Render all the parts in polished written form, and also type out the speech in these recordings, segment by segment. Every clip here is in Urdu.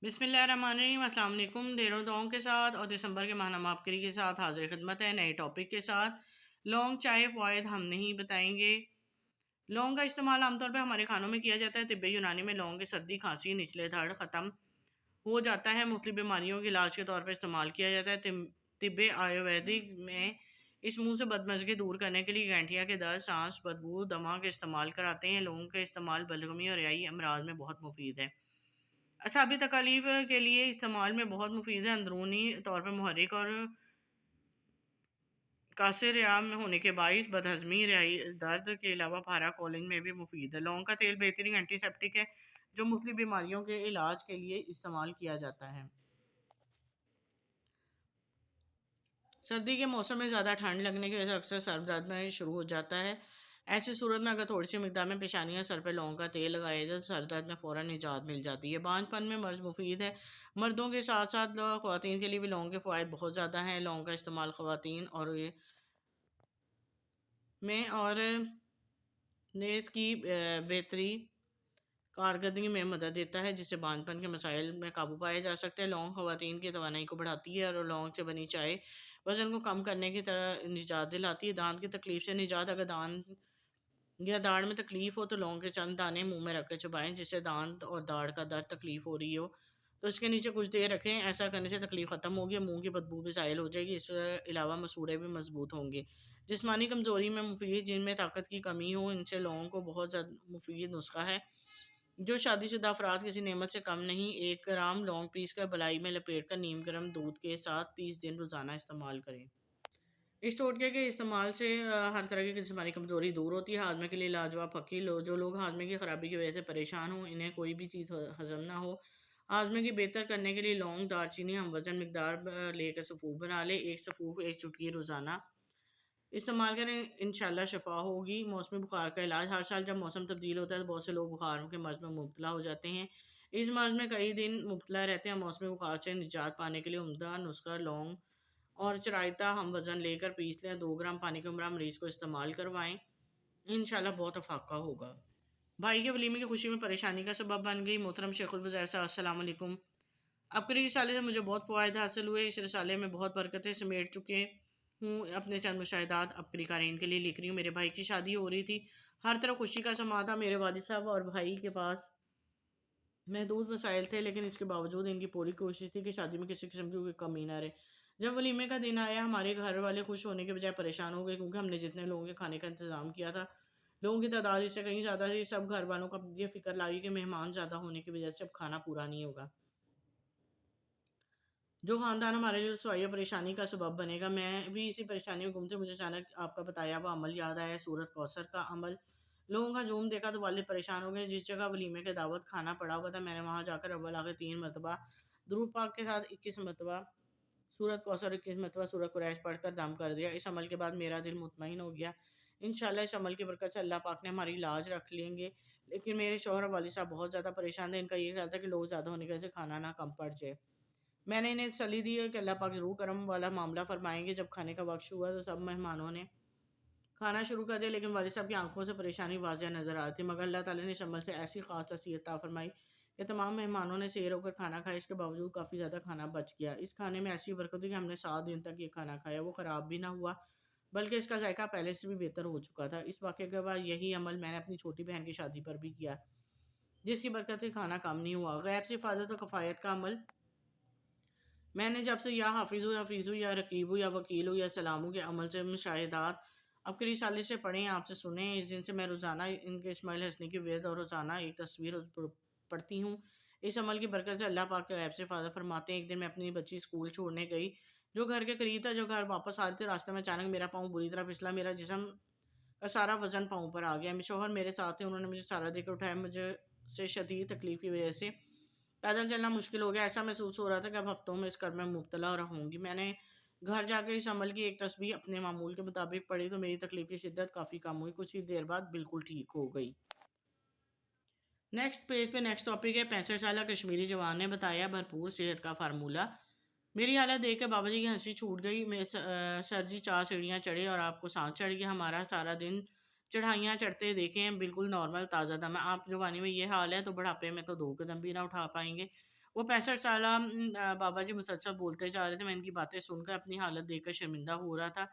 بسم اللہ الرحمن الرحیم۔ السلام علیکم۔ ڈھیروں دعاؤں کے ساتھ اور دسمبر کے ماہ نامہ آبکری کے ساتھ حاضر خدمت ہے نئے ٹاپک کے ساتھ۔ لونگ چائے فوائد ہم نہیں بتائیں گے۔ لونگ کا استعمال عام طور پہ ہمارے کھانوں میں کیا جاتا ہے۔ طب یونانی میں لونگ کے سردی، کھانسی، نچلے دھڑ ختم ہو جاتا ہے، مختلف بیماریوں کے علاج کے طور پر استعمال کیا جاتا ہے۔ طب آیورویدک میں اس منہ سے بدمزگی دور کرنے کے لیے گینٹھیا کے درد، سانس، بدبو، دمہ کے استعمال کراتے ہیں۔ لونگ کا استعمال بلغمی اور ریائی امراض میں بہت مفید ہے۔ اعصابی تکالیف کے لیے استعمال میں بہت مفید ہے۔ اندرونی طور پر محرک اور قاصر ریا میں ہونے کے باعث بدہضمی، ریائی درد کے علاوہ پارا کولنگ میں بھی مفید ہے۔ لونگ کا تیل بہترین اینٹی سیپٹک ہے جو مختلف بیماریوں کے علاج کے لیے استعمال کیا جاتا ہے۔ سردی کے موسم میں زیادہ ٹھنڈ لگنے کی وجہ سے اکثر سر درد میں شروع ہو جاتا ہے۔ ایسی صورت میں اگر تھوڑی سی مقدار میں پیشانی یا سر پہ لونگ کا تیل لگایا جائے تو سر درد میں فوراً نجات مل جاتی ہے۔ بانجھ پن میں مرض مفید ہے۔ مردوں کے ساتھ ساتھ خواتین کے لیے بھی لونگ کے فوائد بہت زیادہ ہیں۔ لونگ کا استعمال خواتین اور نیز کی بہتری کارکردگی میں مدد دیتا ہے، جس سے بانجھ پن کے مسائل میں قابو پایا جا سکتا ہے۔ لونگ خواتین کی توانائی کو بڑھاتی ہے اور لونگ سے بنی چائے وزن کو کم کرنے کی طرح نجات دلاتی ہے۔ دانت کی تکلیف سے نجات: اگر دانت یا داڑھ میں تکلیف ہو تو لونگ کے چند دانے منہ میں رکھ کر چبائیں۔ جس سے دانت اور داڑھ کا درد تکلیف ہو رہی ہو تو اس کے نیچے کچھ دیر رکھیں۔ ایسا کرنے سے تکلیف ختم ہوگی، منہ کی بدبو بھی زائل ہو جائے گی۔ اس کے علاوہ مسوڑے بھی مضبوط ہوں گے۔ جسمانی کمزوری میں مفید: جن میں طاقت کی کمی ہو ان سے لونگ کو بہت زیادہ مفید نسخہ ہے۔ جو شادی شدہ افراد کسی نعمت سے کم نہیں، 1 گرام لونگ پیس کر بلائی میں لپیٹ کر نیم گرم دودھ کے ساتھ 30 دن روزانہ استعمال کریں۔ اس ٹوٹکے کے استعمال سے ہر طرح کی جسمانی کمزوری دور ہوتی ہے۔ ہاضمے کے لیے لاجواب پکی: جو لوگ ہاضمے کی خرابی کی وجہ سے پریشان ہوں، انہیں کوئی بھی چیز ہضم نہ ہو، ہاضمے کی بہتر کرنے کے لیے لونگ، دار چینی ہم وزن مقدار لے کر سفوف بنا لیں۔ 1 سفوف 1 چٹکی روزانہ استعمال کریں، انشاءاللہ شفا ہوگی۔ موسمی بخار کا علاج: ہر سال جب موسم تبدیل ہوتا ہے تو بہت سے لوگ بخار کے مرض میں مبتلا ہو جاتے ہیں۔ اس مرض میں کئی دن مبتلا رہتے ہیں۔ موسمی بخار سے نجات پانے کے لیے عمدہ نسخہ لونگ اور چرائتا ہم وزن لے کر پیس لیں۔ 2 گرام پانی کے عمرہ مریض کو استعمال کروائیں، انشاءاللہ بہت افاقہ ہوگا۔ بھائی کے ولیمے کی خوشی میں پریشانی کا سبب بن گئی۔ محترم شیخ الوزیر صاحب، السلام علیکم۔ آبکری رسالے سے مجھے بہت فوائد حاصل ہوئے۔ اس رسالے میں بہت برکتیں سمیٹ چکے ہوں۔ اپنے چند مشاہدات آبکری قارئین کے لیے لکھ رہی ہوں۔ میرے بھائی کی شادی ہو رہی تھی، ہر طرف خوشی کا سما تھا۔ میرے والد صاحب اور بھائی کے پاس محدود وسائل تھے، لیکن اس کے باوجود ان کی پوری کوشش تھی کہ شادی میں کسی قسم کی کوئی کمی نہ رہے۔ جب ولیمے کا دن آیا، ہمارے گھر والے خوش ہونے کے بجائے پریشان ہو گئے، کیونکہ ہم نے جتنے لوگوں کے کھانے کا انتظام کیا تھا، لوگوں کی تعداد اس سے کہیں زیادہ تھی۔ سب گھر والوں کو یہ فکر لائی کہ مہمان زیادہ ہونے کی وجہ سے اب کھانا پورا نہیں ہوگا، جو خاندان ہمارے لیے رسوائی اور پریشانی کا سبب بنے گا۔ میں بھی اسی پریشانی میں گم تھی، مجھے اچانک آپ کا بتایا ہوا عمل یاد آیا، سورۃ کوثر کا عمل۔ لوگوں کا ہجوم دیکھا تو والد پریشان ہو گئے۔ جس جگہ ولیمے کے دعوت کھانا پڑا ہوا تھا، میں نے وہاں جا کر اول آخر 3 مرتبہ درود پاک کے ساتھ 21 مرتبہ سورۃ کوثر، 21 مرتبہ سورۃ قریش پڑھ کر دم کر دیا۔ اس عمل کے بعد میرا دل مطمئن ہو گیا۔ انشاءاللہ اس عمل کی برکت سے اللہ پاک نے ہماری لاج رکھ لیں گے۔ لیکن میرے شوہر اور والد صاحب بہت زیادہ پریشان تھے۔ ان کا یہ خیال تھا کہ لوگ زیادہ ہونے کی وجہ سے کھانا نہ کم پڑ جائے۔ میں نے انہیں تسلی دی ہے کہ اللہ پاک ضرور کرم والا معاملہ فرمائیں گے۔ جب کھانے کا وقت ہوا تو سب مہمانوں نے کھانا شروع کر دیا، لیکن والد صاحب کی آنکھوں سے پریشانی واضح نظر آتی تھی۔ مگر اللہ تعالیٰ نے اس عمل سے ایسی خاص تسلیت عطا فرمائی کہ تمام مہمانوں نے سیر ہو کر کھانا کھایا۔ اس کے باوجود کافی زیادہ کھانا بچ گیا۔ اس کھانے میں ایسی برکت تھی کہ ہم نے 7 دن تک یہ کھانا کھایا، وہ خراب بھی نہ ہوا، بلکہ اس کا ذائقہ پہلے سے بھی بہتر ہو چکا تھا۔ اس واقعے کے بعد یہی عمل میں نے اپنی چھوٹی بہن کی شادی پر بھی کیا، جس کی برکت سے کھانا کم نہیں ہوا۔ غیب سے حفاظت و کفایت کا عمل: میں نے جب سے یا حفیظ یا رقیب یا وکیل یا سلام کے عمل سے مشاہدات آبکری رسالے سے پڑھیں، آپ سے سنیں، اس دن سے میں روزانہ ان کے اسماعیل حسنی کی ورد اور روزانہ ایک تصویر پڑھتی ہوں۔ اس عمل کی برکت سے اللہ پاک کے غیب سے حفاظت فرماتے ہیں۔ ایک دن میں اپنی بچی اسکول چھوڑنے گئی جو گھر کے قریب تھا۔ جو گھر واپس آ رہی تھی، راستے میں اچانک میرا پاؤں بری طرح پھسلا، میرا جسم کا سارا وزن پاؤں پر آ گیا۔ میرے شوہر میرے ساتھ تھے، انہوں نے مجھے سارا دے کر اٹھایا۔ مجھے سے شدید تکلیف کی وجہ سے پیدل چلنا مشکل ہو گیا۔ ایسا محسوس ہو رہا تھا کہ اب ہفتوں میں اس کرب میں مبتلا رہوں گی۔ میں نے گھر جا کے اس عمل کی ایک تسبیح اپنے معمول کے مطابق پڑھی تو میری تکلیف کی شدت کافی کم ہوئی، کچھ ہی دیر بعد بالکل ٹھیک ہو گئی۔ نیکسٹ پیج پہ نیکسٹ ٹاپک ہے 65 سالہ کشمیری جوان نے بتایا بھرپور صحت کا فارمولہ۔ میری حالت دیکھ کے بابا جی کی ہنسی چھوٹ گئی۔ سر جی 4 سیڑھیاں چڑھے اور آپ کو سانس چڑھ گیا، ہمارا سارا دن چڑھائیاں چڑھتے دیکھیں، بالکل نارمل تازہ دم ہے۔ آپ جوانی میں یہ حال ہے تو بڑھاپے میں تو 2 قدم بھی نہ اٹھا پائیں گے۔ وہ 65 سالہ بابا جی مسلسل بولتے جا رہے تھے. میں ان کی باتیں سن کر اپنی حالت دیکھ کر شرمندہ ہو رہا تھا.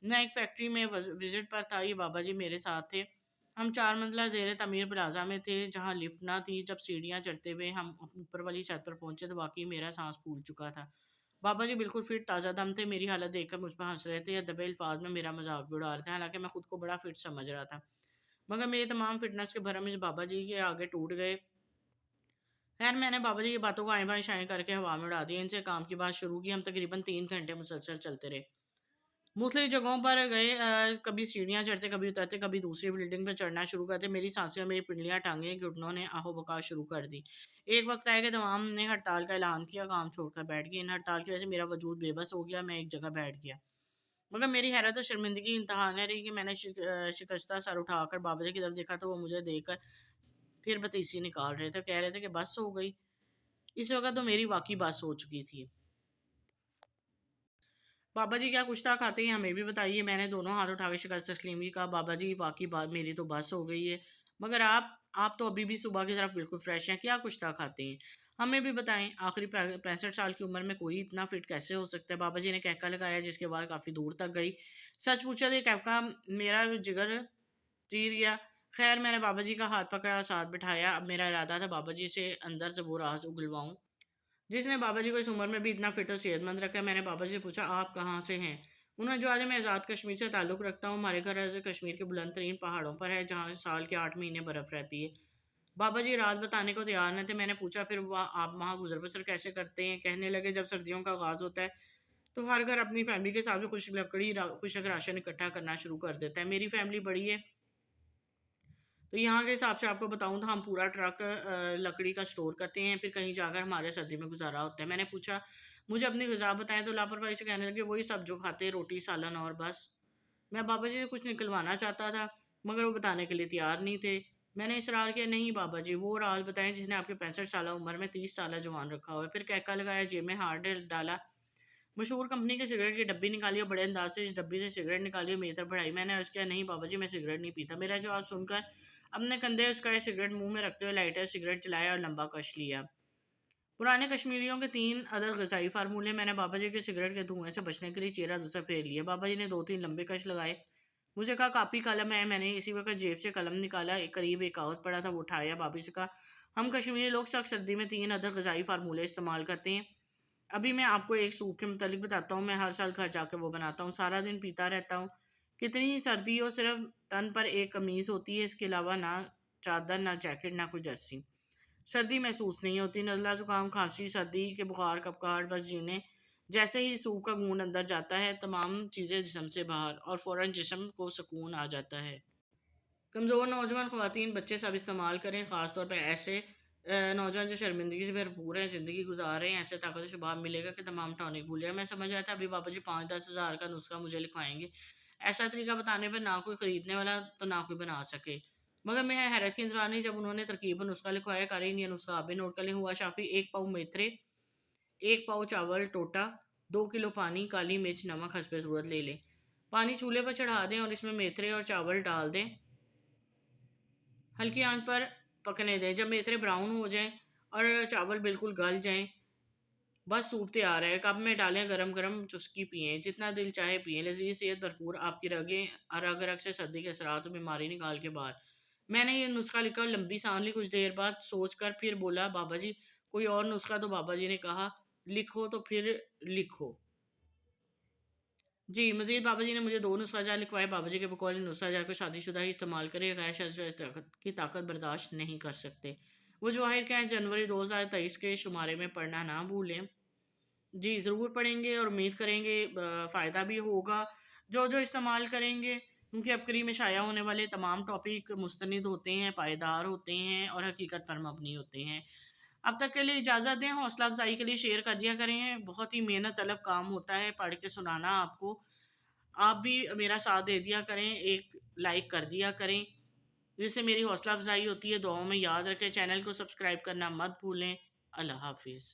میں ایک فیکٹری میں وزٹ پر تھا. یہ بابا جی میرے ساتھ تھے. ہم 4 منزلہ زیر تعمیر پلازا میں تھے جہاں لفٹ نہ تھی. جب سیڑھیاں چڑھتے ہوئے ہم اوپر والی چھت پر پہنچے تو واقعی میرا سانس پھول چکا تھا. بابا جی بالکل فٹ تازہ دم تھے. میری حالت دیکھ کر مجھ پر ہنس رہے تھے یا دبے الفاظ میں میرا مذاق بھی اڑا رہے تھے. حالانکہ میں خود کو بڑا فٹ سمجھ رہا تھا مگر میری تمام فٹنس کے بھرم اس بابا جی کے آگے ٹوٹ گئے. خیر میں نے بابا جی کی باتوں کو آئیں بائیں شائیں کر کے ہوا میں اڑا دیا. ان سے کام کی بات شروع کی. ہم تقریباً 3 گھنٹے مسلسل چلتے رہے. مختلف جگہوں پر گئے. کبھی سیڑھیاں چڑھتے کبھی اترتے کبھی دوسری بلڈنگ پہ چڑھنا شروع کرتے. میری سانسیں اور میری پنڈلیاں ٹانگیں گھٹنوں نے آہو بکا شروع کر دی. ایک وقت آیا کہ تمام نے ہڑتال کا اعلان کیا. کام چھوڑ کر بیٹھ گئے. ان ہڑتال کی وجہ سے میرا وجود بے بس ہو گیا. میں ایک جگہ بیٹھ گیا مگر میری حیرت و شرمندگی انتہا نہ رہی کہ میں نے شکستہ سر اٹھا کر بابا جی کی طرف دیکھا تو وہ مجھے دیکھ کر پھر بتیسی نکال رہے تھے. کہہ رہے تھے کہ بس ہو گئی. اس وقت تو میری واقعی بس ہو چکی تھی. بابا جی کیا کچھ تھا کھاتے ہیں ہمیں بھی بتائیے. میں نے دونوں ہاتھ اٹھا کے شکست تسلیم کی. کہا بابا جی واقعی بات میری تو بس ہو گئی ہے مگر آپ تو ابھی بھی صبح کی طرف بالکل فریش ہیں. کیا کچھ تھا کھاتے ہیں ہمیں بھی بتائیں. آخری 65 سال کی عمر میں کوئی اتنا فٹ کیسے ہو سکتا ہے. بابا جی نے کہکا لگایا جس کے بعد کافی دور تک گئی. سچ پوچھا تو کہکا میرا جگر چیر گیا. خیر میں نے بابا جی کا ہاتھ پکڑا ساتھ بٹھایا. اب میرا ارادہ تھا بابا جی سے اندر سے وہ راز اگلواؤں جس نے بابا جی کو اس عمر میں بھی اتنا فٹ اور صحت مند رکھا ہے. میں نے بابا جی سے پوچھا آپ کہاں سے ہیں. انہوں نے جو آج میں آزاد کشمیر سے تعلق رکھتا ہوں. ہمارے گھر کشمیر کے بلند ترین پہاڑوں پر ہے جہاں سال کے 8 مہینے برف رہتی ہے. بابا جی رات بتانے کو تیار نہ تھے. میں نے پوچھا پھر آپ وہاں گزر بسر کیسے کرتے ہیں. کہنے لگے جب سردیوں کا آغاز ہوتا ہے تو ہر گھر اپنی فیملی کے ساتھ خشک راشن اکٹھا کرنا شروع کر دیتا ہے. میری فیملی بڑی ہے تو یہاں کے حساب سے آپ کو بتاؤں تو ہم پورا ٹرک لکڑی کا سٹور کرتے ہیں. پھر کہیں جا کر ہمارے سردی میں گزارا ہوتا ہے. میں نے پوچھا مجھے اپنی غذا بتائیں تو لاپرواہی سے کہنے لگے وہی سب جو کھاتے ہیں روٹی سالن اور بس. میں بابا جی سے کچھ نکلوانا چاہتا تھا مگر وہ بتانے کے لیے تیار نہیں تھے. میں نے اصرار کیا نہیں بابا جی وہ راز بتائیں جس نے آپ کے 65 سالہ عمر میں 30 سالہ جوان رکھا ہوا ہے. پھر کہکا لگایا جیب میں ہاتھ ڈالا. مشہور کمپنی کے سگریٹ کی ڈبی نکالی اور بڑے انداز سے اس ڈبی سے سگریٹ نکالی اور میری طرف بڑھائی. میں نے عرض کیا نہیں بابا جی میں سگریٹ نہیں پیتا. میرا جواب سن کر اپنے کندھے اچکائے سگریٹ منہ میں رکھتے ہوئے لائٹر سگریٹ چلایا اور لمبا کش لیا. پرانے کشمیریوں کے 3 عدد غذائی فارمولے. میں نے بابا جی کے سگریٹ کے دھوئیں سے بچنے کے لیے چہرہ دوسرا پھیر لیا. بابا جی نے 2-3 لمبے کش لگائے. مجھے کہا کاپی قلم ہے. میں نے اسی وقت جیب سے قلم نکالا. قریب ایک کاغذ پڑا تھا وہ اٹھایا. بابا جی سے کہا ہم کشمیری لوگ سخت سردی میں 3 عدد غذائی فارمولے استعمال کرتے ہیں. ابھی میں آپ کو ایک سوپ کے متعلق بتاتا ہوں. میں ہر سال گھر جا کے وہ بناتا ہوں. سارا دن پیتا رہتا ہوں. کتنی سردی ہو صرف تن پر ایک قمیض ہوتی ہے. اس کے علاوہ نہ چادر نہ جیکٹ نہ کوئی جرسی. سردی محسوس نہیں ہوتی. نزلہ زکام کھانسی سردی کے بخار کپکاہٹ بس جینے. جیسے ہی سوپ کا گھونٹ اندر جاتا ہے تمام چیزیں جسم سے باہر اور فوراً جسم کو سکون آ جاتا ہے. کمزور نوجوان خواتین بچے سب استعمال کریں. خاص طور پہ ایسے نوجوان جو شرمندگی سے بھرپور ہیں زندگی گزار رہے ہیں. ایسے طاقت و شباب ملے گا کہ تمام ٹانک بھول جائے. میں سمجھ رہا تھا ابھی بابا جی 5-10 ہزار کا نسخہ مجھے لکھوائیں گے. ایسا طریقہ بتانے پر نہ کوئی خریدنے والا تو نہ کوئی بنا سکے. مگر میں حیرت کی انتہا نہیں جب انہوں نے ترکیب نسخہ لکھوایا. قارئین یہ نسخہ آپ بھی نوٹ کر لیں. ہوا شافی 1 پاؤ میتھرے 1 پاؤ چاول ٹوٹا 2 کلو پانی کالی مرچ نمک حسب ضرورت لے لیں. پانی چولہے پر چڑھا دیں اور اس میں میتھرے اور چاول ڈال دیں. ہلکی آنچ پر پکنے دیں. جب میتھرے براؤن ہو جائیں اور چاول بالکل گل جائیں بس سوپ تیار ہے. کپ میں ڈالیں گرم گرم چسکی پئیں. جتنا دل چاہے پئیں. لذیذ صحت بھرپور آپ کی رگیں رگ رگ سے سردی کے اثرات و بیماری نکال کے باہر. میں نے یہ نسخہ لکھا اور لمبی سانس لی. کچھ دیر بعد سوچ کر پھر بولا بابا جی کوئی اور نسخہ. تو بابا جی نے کہا لکھو تو پھر لکھو. جی مزید بابا جی نے مجھے 2 نسخہ جات لکھوائے. بابا جی کے بقول ان نسخہ جات کو شادی شدہ ہی استعمال کرے. غیر شادی شدہ کی طاقت برداشت نہیں کر سکتے. وہ جواہر کے ہیں جنوری 2023 کے شمارے میں پڑھنا نہ بھولیں. جی ضرور پڑھیں گے اور امید کریں گے فائدہ بھی ہوگا جو استعمال کریں گے. کیونکہ ابکری میں شائع ہونے والے تمام ٹاپک مستند ہوتے ہیں پائیدار ہوتے ہیں اور حقیقت پر مبنی ہوتے ہیں. اب تک کے لیے اجازت دیں. حوصلہ افزائی کے لیے شیئر کر دیا کریں. بہت ہی محنت طلب کام ہوتا ہے پڑھ کے سنانا آپ کو. آپ بھی میرا ساتھ دے دیا کریں. ایک لائک کر دیا کریں جس سے میری حوصلہ افزائی ہوتی ہے. دعاؤں میں یاد رکھیں. چینل کو سبسکرائب کرنا مت بھولیں. اللہ حافظ.